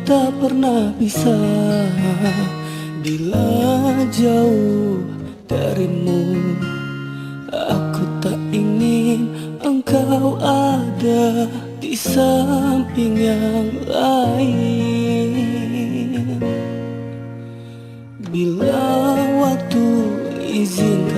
tak pernah bisa bila jauh darimu. Aku tak ingin engkau ada di samping yang lain. Bila waktu izinkan